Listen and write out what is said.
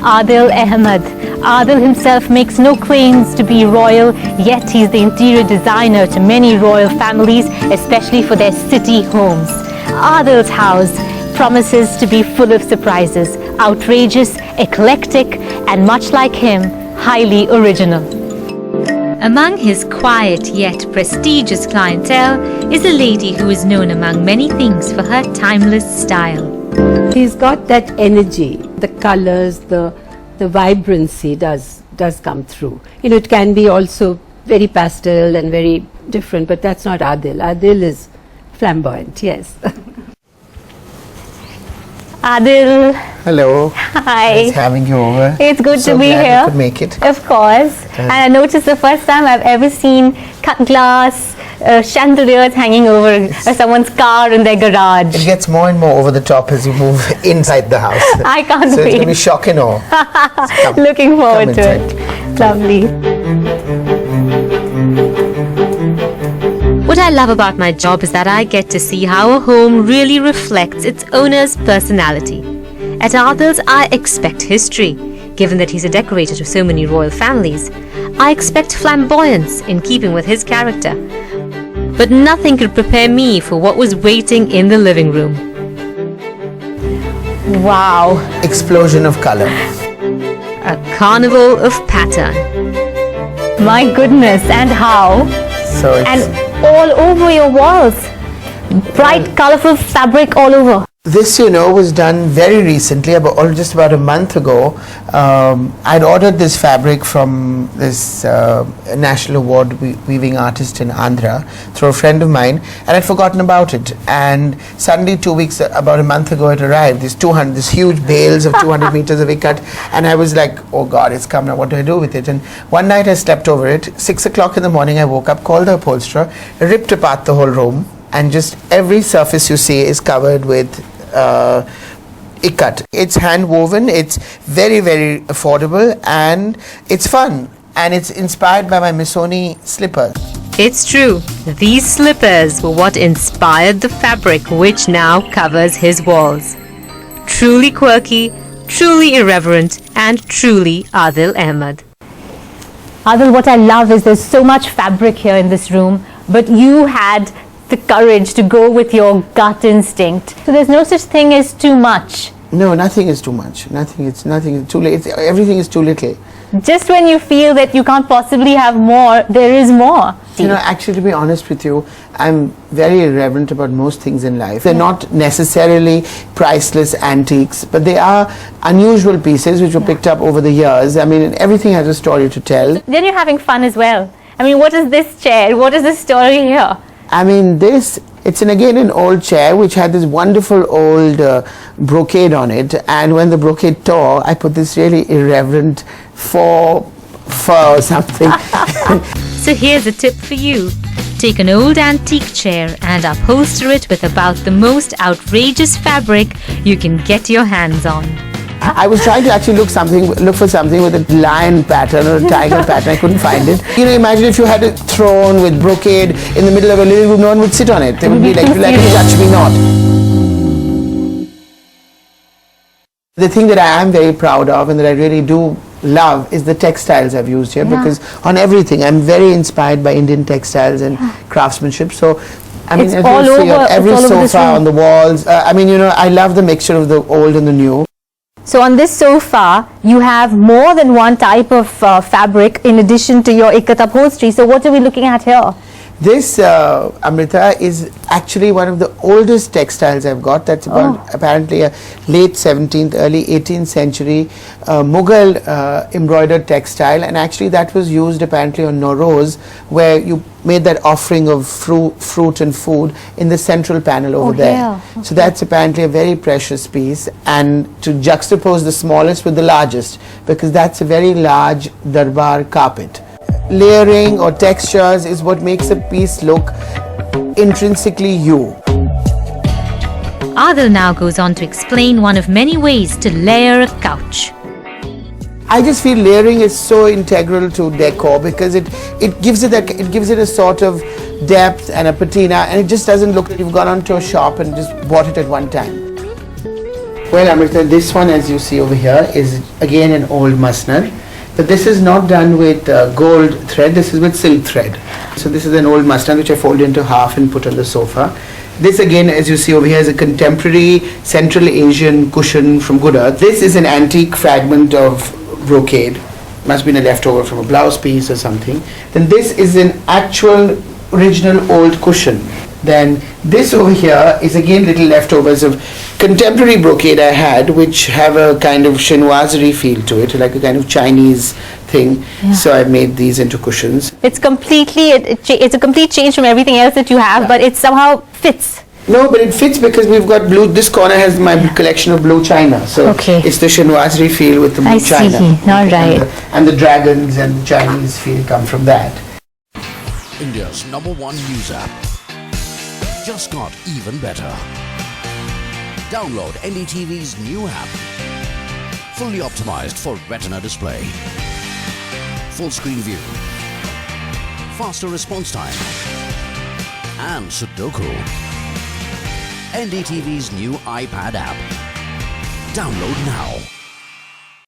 Adil Ahmed. Adil himself makes no claims to be royal, yet he's the interior designer to many royal families, especially for their city homes. Adil's house promises to be full of surprises, outrageous, eclectic, and much like him, highly original. Among his quiet yet prestigious clientele is a lady who is known among many things for her timeless style. He's got that energy, the colors, the vibrancy does come through. You know, it can be also very pastel and very different, but that's not Adil. Adil is flamboyant, yes. Adil. Hello. Hi. Nice having you over. It's good so to be glad here. You could make it. Of course. And I noticed the first time I've ever seen cut glass chandeliers hanging over someone's car in their garage. It gets more and more over the top as you move inside the house. I can't so wait. It's going to be shock and awe. Looking forward to it. Lovely. What I love about my job is that I get to see how a home really reflects its owner's personality. At Adil's, I expect history. Given that he's a decorator to so many royal families, I expect flamboyance in keeping with his character. But nothing could prepare me for what was waiting in the living room. Wow. Explosion of color. A carnival of pattern. My goodness, and how? So it's And all over your walls. Bright, colorful fabric all over. this, you know, was done very recently, just about a month ago. I'd ordered this fabric from this national award weaving artist in Andhra through a friend of mine, and I'd forgotten about it. And suddenly, about a month ago, it arrived. This huge bales of 200 meters of ikat, and I was like, "Oh God, it's come now. What do I do with it?" And one night I slept over it. 6 o'clock in the morning, I woke up, called the upholsterer, ripped apart the whole room, and just every surface you see is covered with ikat. It's hand woven, it's very, very affordable, and it's fun, and it's inspired by my Missoni slippers. It's true. These slippers were what inspired the fabric which now covers his walls. Truly quirky, truly irreverent, and truly Adil Ahmed. Adil, what I love is there's so much fabric here in this room, but you had the courage to go with your gut instinct. So there's no such thing as too much. No, nothing is too much. Nothing is too late. Everything is too little. Just when you feel that you can't possibly have more, there is more. You know, actually, to be honest with you, I'm very irreverent about most things in life. They're not necessarily priceless antiques, but they are unusual pieces which were picked up over the years. I mean, everything has a story to tell. Then you're having fun as well. I mean, what is this chair? What is the story here? I mean, it's again an old chair which had this wonderful old brocade on it, and when the brocade tore, I put this really irreverent fur or something. So here's a tip for you. Take an old antique chair and upholster it with about the most outrageous fabric you can get your hands on. I was trying to actually look for something with a lion pattern or a tiger pattern. I couldn't find it. You know, imagine if you had a throne with brocade in the middle of a living room, no one would sit on it. They would be like, touch me not. The thing that I am very proud of and that I really do love is the textiles I've used here, because on everything I'm very inspired by Indian textiles and craftsmanship. So I mean, It's all see over- on every it's all over this sofa room. on the walls. I mean, you know, I love the mixture of the old and the new. So on this sofa, you have more than one type of fabric in addition to your ikat upholstery. So what are we looking at here? This, Amrita, is actually one of the oldest textiles I've got. That's about apparently a late 17th, early 18th century Mughal embroidered textile, and actually that was used apparently on Nowruz, where you made that offering of fruit and food in the central panel over there. Yeah. Okay. So that's apparently a very precious piece, and to juxtapose the smallest with the largest, because that's a very large darbar carpet. Layering or textures is what makes a piece look intrinsically you. Adil now goes on to explain one of many ways to layer a couch. I just feel layering is so integral to decor, because it gives it a sort of depth and a patina, and it just doesn't look like you've gone onto a shop and just bought it at one time. Well, Amrita, this one, as you see over here, is again an old masnad. But this is not done with gold thread, this is with silk thread. So this is an old masnad which I folded into half and put on the sofa. This again, as you see over here, is a contemporary Central Asian cushion from Guda. This is an antique fragment of brocade. Must have been a leftover from a blouse piece or something. Then this is an actual original old cushion. Then this over here is again little leftovers of contemporary brocade I had, which have a kind of chinoiserie feel to it, like a kind of Chinese thing. Yeah. So I made these into cushions. It's completely, it's a complete change from everything else that you have, but it somehow fits. No, but it fits because we've got blue. This corner has my collection of blue china, so Okay. it's the chinoiserie feel with the blue I china. see. All right. And the dragons and the Chinese feel come from that. India's #1 news app. Just got even better. Download NDTV's new app. Fully optimized for retina display. Full screen view. Faster response time. And Sudoku. NDTV's new iPad app. Download now.